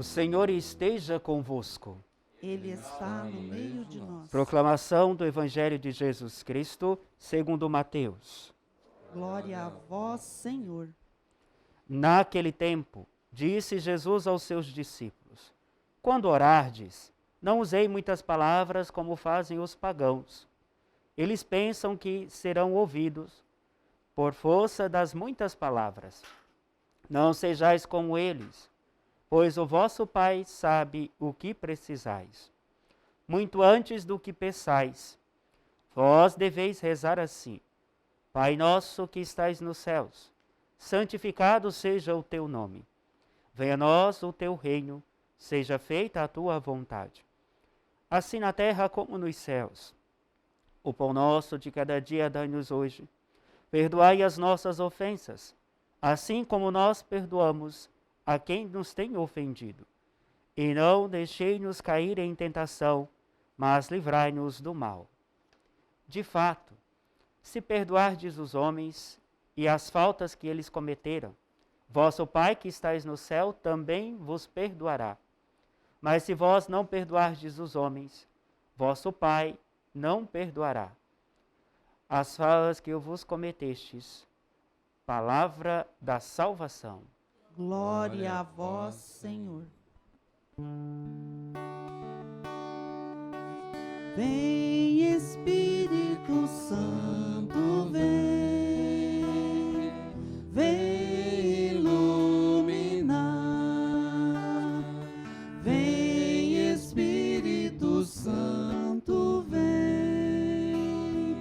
O Senhor esteja convosco. Ele está no meio de nós. Proclamação do Evangelho de Jesus Cristo, segundo Mateus. Glória a vós, Senhor. Naquele tempo, disse Jesus aos seus discípulos: Quando orardes, não usei muitas palavras como fazem os pagãos. Eles pensam que serão ouvidos por força das muitas palavras. Não sejais como eles, pois o vosso Pai sabe o que precisais. Muito antes do que pensais, vós deveis rezar assim: Pai nosso que estais nos céus, santificado seja o teu nome. Venha a nós o teu reino, seja feita a tua vontade, assim na terra como nos céus. O pão nosso de cada dia dai-nos hoje. Perdoai as nossas ofensas, assim como nós perdoamos a quem nos tem ofendido. E não deixei-nos cair em tentação, mas livrai-nos do mal. De fato, se perdoardes os homens e as faltas que eles cometeram, vosso Pai que estais no céu também vos perdoará. Mas se vós não perdoardes os homens, vosso Pai não perdoará as faltas que vos cometestes. Palavra da salvação. Glória a vós, Senhor. Vem, Espírito Santo, vem, vem iluminar. Vem, Espírito Santo, vem,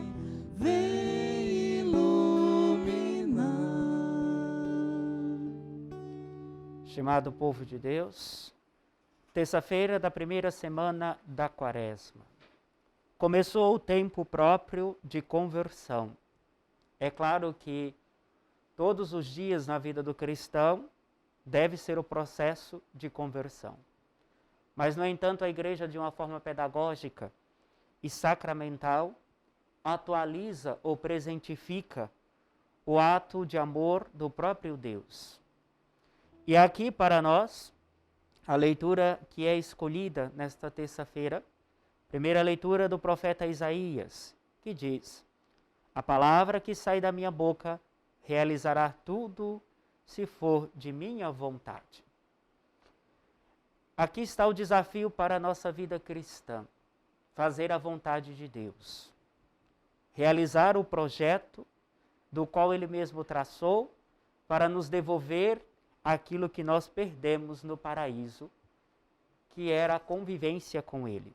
vem iluminar. Estimado povo de Deus, terça-feira da primeira semana da Quaresma. Começou o tempo próprio de conversão. É claro que todos os dias na vida do cristão deve ser o processo de conversão. Mas, no entanto, a Igreja, de uma forma pedagógica e sacramental, atualiza ou presentifica o ato de amor do próprio Deus. E aqui para nós, a leitura que é escolhida nesta terça-feira, primeira leitura do profeta Isaías, que diz: A palavra que sai da minha boca realizará tudo se for de minha vontade. Aqui está o desafio para a nossa vida cristã: fazer a vontade de Deus. Realizar o projeto do qual Ele mesmo traçou para nos devolver aquilo que nós perdemos no paraíso, que era a convivência com Ele.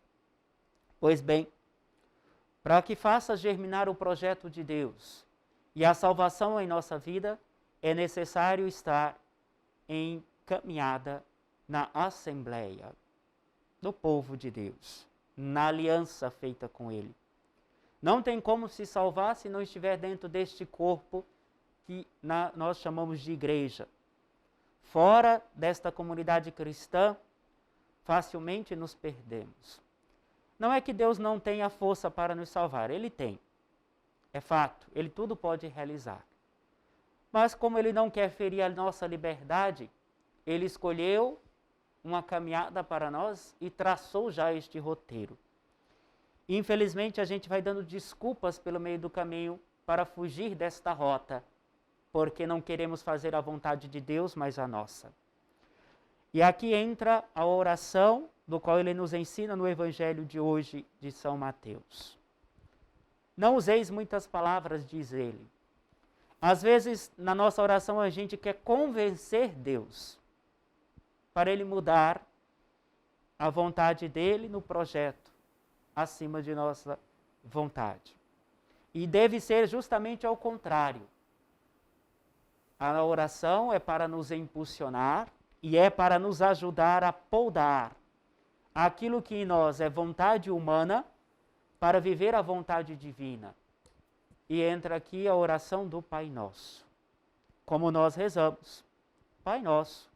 Pois bem, para que faça germinar o projeto de Deus e a salvação em nossa vida, é necessário estar em caminhada na assembleia do povo de Deus, na aliança feita com Ele. Não tem como se salvar se não estiver dentro deste corpo que nós chamamos de igreja. Fora desta comunidade cristã, facilmente nos perdemos. Não é que Deus não tenha força para nos salvar, Ele tem. É fato, Ele tudo pode realizar. Mas como Ele não quer ferir a nossa liberdade, Ele escolheu uma caminhada para nós e traçou já este roteiro. Infelizmente, a gente vai dando desculpas pelo meio do caminho para fugir desta rota, porque não queremos fazer a vontade de Deus, mas a nossa. E aqui entra a oração, do qual ele nos ensina no Evangelho de hoje, de São Mateus. Não useis muitas palavras, diz ele. Às vezes, na nossa oração, a gente quer convencer Deus para Ele mudar a vontade dEle no projeto, acima de nossa vontade. E deve ser justamente ao contrário. A oração é para nos impulsionar e é para nos ajudar a podar aquilo que em nós é vontade humana para viver a vontade divina. E entra aqui a oração do Pai Nosso. Como nós rezamos: Pai Nosso,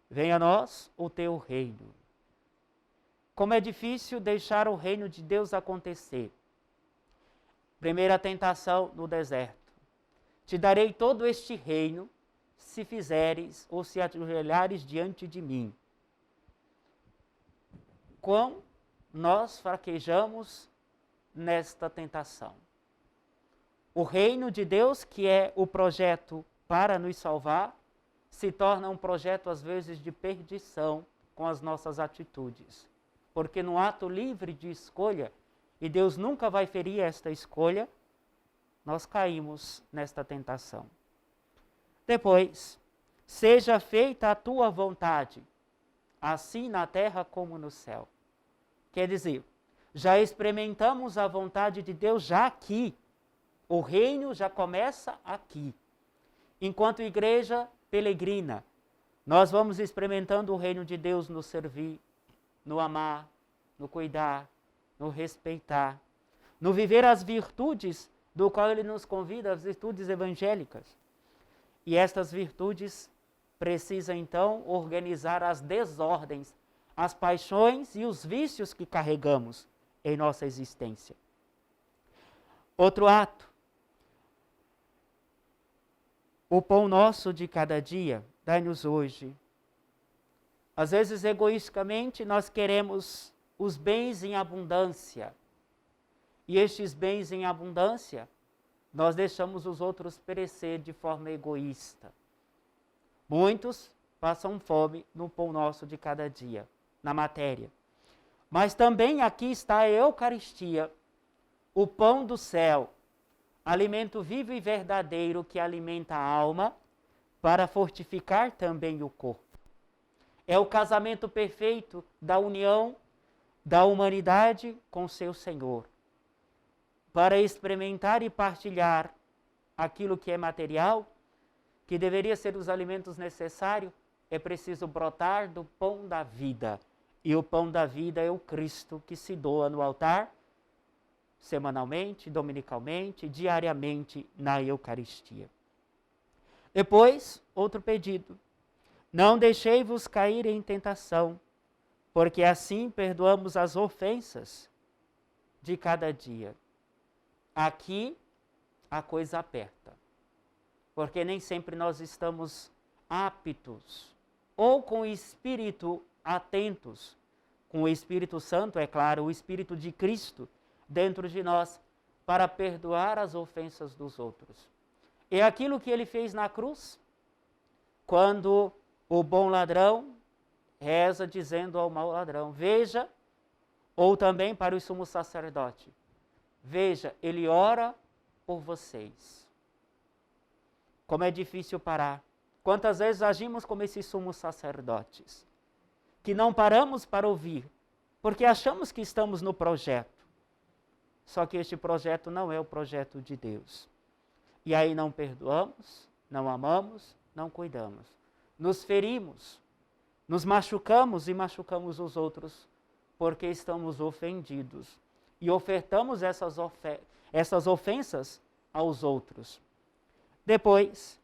venha a nós o teu reino. Como é difícil deixar o reino de Deus acontecer. Primeira tentação no deserto: te darei todo este reino se fizeres ou se ajoelhares diante de mim. Quão nós fraquejamos nesta tentação. O reino de Deus, que é o projeto para nos salvar, se torna um projeto às vezes de perdição com as nossas atitudes. Porque no ato livre de escolha, e Deus nunca vai ferir esta escolha, nós caímos nesta tentação. Depois, seja feita a tua vontade, assim na terra como no céu. Quer dizer, já experimentamos a vontade de Deus já aqui. O reino já começa aqui. Enquanto igreja peregrina, nós vamos experimentando o reino de Deus no servir, no amar, no cuidar, no respeitar, no viver as virtudes do qual Ele nos convida, as virtudes evangélicas. E estas virtudes precisam então organizar as desordens, as paixões e os vícios que carregamos em nossa existência. Outro ato. O pão nosso de cada dia, dai-nos hoje. Às vezes, egoisticamente, nós queremos os bens em abundância. E estes bens em abundância, nós deixamos os outros perecer de forma egoísta. Muitos passam fome no pão nosso de cada dia, na matéria. Mas também aqui está a Eucaristia, o pão do céu, alimento vivo e verdadeiro que alimenta a alma para fortificar também o corpo. É o casamento perfeito da união da humanidade com seu Senhor. Para experimentar e partilhar aquilo que é material, que deveria ser os alimentos necessários, é preciso brotar do pão da vida. E o pão da vida é o Cristo que se doa no altar, semanalmente, dominicalmente, diariamente na Eucaristia. Depois, outro pedido. Não deixei-vos cair em tentação, porque assim perdoamos as ofensas de cada dia. Aqui a coisa aperta, porque nem sempre nós estamos aptos ou com o espírito atentos, com o Espírito Santo, é claro, o Espírito de Cristo dentro de nós, para perdoar as ofensas dos outros. É aquilo que ele fez na cruz, quando o bom ladrão reza dizendo ao mau ladrão, veja, ou também para o sumo sacerdote, veja, ele ora por vocês. Como é difícil parar. Quantas vezes agimos como esses sumos sacerdotes, que não paramos para ouvir, porque achamos que estamos no projeto. Só que este projeto não é o projeto de Deus. E aí não perdoamos, não amamos, não cuidamos. Nos ferimos, nos machucamos e machucamos os outros, porque estamos ofendidos. E ofertamos essas ofensas aos outros. Depois,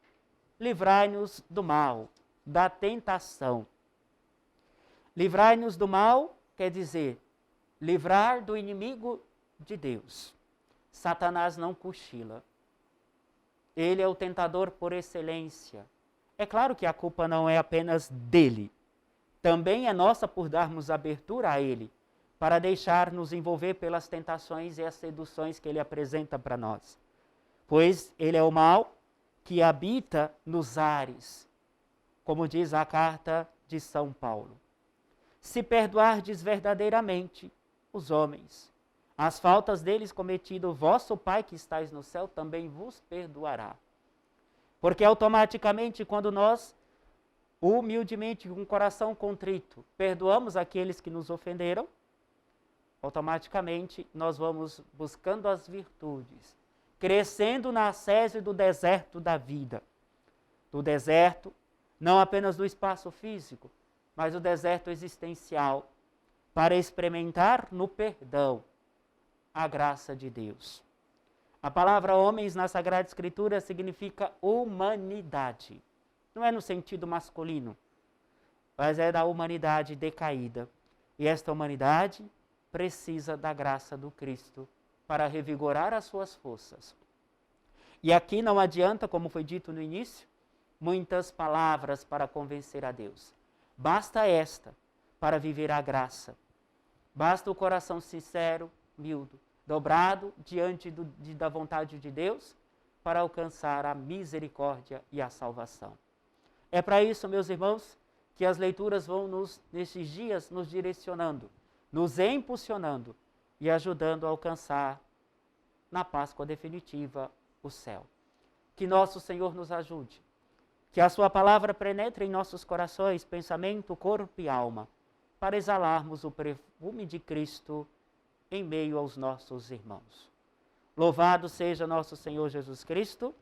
livrai-nos do mal, da tentação. Livrai-nos do mal quer dizer livrar do inimigo de Deus. Satanás não cochila. Ele é o tentador por excelência. É claro que a culpa não é apenas dele. Também é nossa por darmos abertura a ele, para deixar-nos envolver pelas tentações e as seduções que ele apresenta para nós. Pois ele é o mal que habita nos ares, como diz a carta de São Paulo. Se perdoardes verdadeiramente os homens, as faltas deles cometido, vosso Pai que estais no céu também vos perdoará. Porque automaticamente, quando nós, humildemente, com o coração contrito, perdoamos aqueles que nos ofenderam, automaticamente nós vamos buscando as virtudes, crescendo na ascese do deserto da vida. Do deserto, não apenas do espaço físico, mas do deserto existencial, para experimentar no perdão a graça de Deus. A palavra homens na Sagrada Escritura significa humanidade. Não é no sentido masculino, mas é da humanidade decaída. E esta humanidade precisa da graça do Cristo para revigorar as suas forças. E aqui não adianta, como foi dito no início, muitas palavras para convencer a Deus. Basta esta para viver a graça. Basta o coração sincero, humilde, dobrado diante da vontade de Deus para alcançar a misericórdia e a salvação. É para isso, meus irmãos, que as leituras vão nesses dias nos direcionando, nos impulsionando e ajudando a alcançar na Páscoa definitiva o céu. Que nosso Senhor nos ajude, que a sua palavra penetre em nossos corações, pensamento, corpo e alma, para exalarmos o perfume de Cristo em meio aos nossos irmãos. Louvado seja nosso Senhor Jesus Cristo.